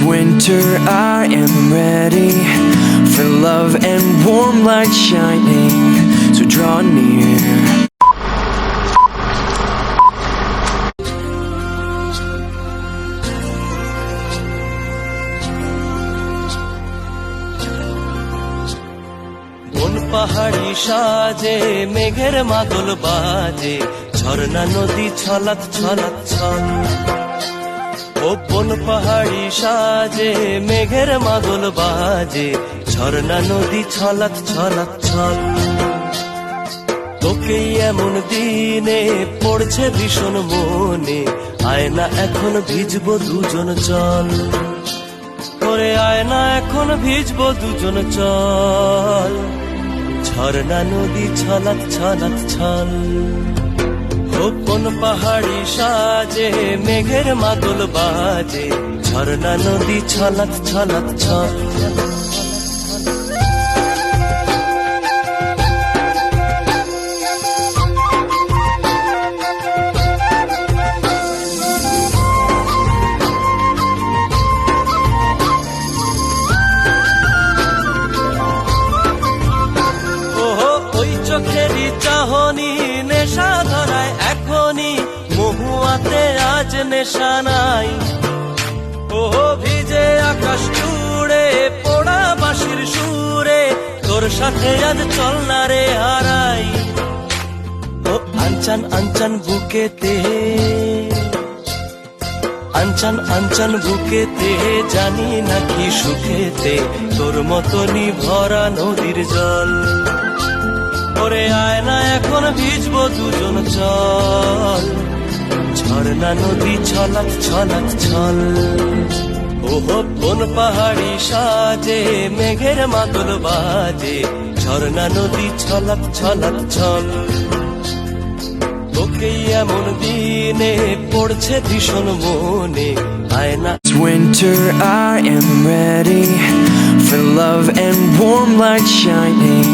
winter, I am ready for love and warm light shining, so draw near. কোন পাহাড়ি সাজে মেঘের মাদল বাজে, ঝর্ণা নদী ছলাৎ ছলাৎ ছল। ও কোন পাহাড়ি সাজে মেঘের মাদল বাজে, ঝর্ণা নদী ছলাৎ ছলাৎ ছল। তোকে এমন দিনে পড়ছে ভীষণ মনে, আয়না এখন ভিজবো দুজন চল। ওরে আয়না এখন ভিজবো দুজন চল, ঝর্ণা নদী ছলাৎ ছলাৎ ছল। ও কোন পাহাড়ি সাজে মেঘের মাদল বাজে, ঝর্ণা নদী ছলাৎ ছলাৎ ছল। চোখেরই চাহনি নেশা ধরায় এখনই, মহুয়াতে আজ নেশা নাই। ও ভিজে আকাশ জুড়ে পোড়া বাঁশির সুরে, তোর সাথে আজ চল না রে হারাই। ও আনচান আনচান বুকেতে, আনচান আনচান বুকেতে, জানি নাকি সুখেতে তোর মতনই ভরা নদীর জল। ওরে আয়না এখন ভিজবো দুজন চল, ঝর্ণা নদী ছলাৎ ছলাৎ ছল। ওহো কোন পাহাড়ি সাজে মেঘের মাদল বাজে, ঝর্ণা নদী ছলাৎ ছলাৎ ছল। তোকে এমন দিনে পড়ছে ভীষণ মনে, আয়না। It's winter, I am ready for love and warm light shining,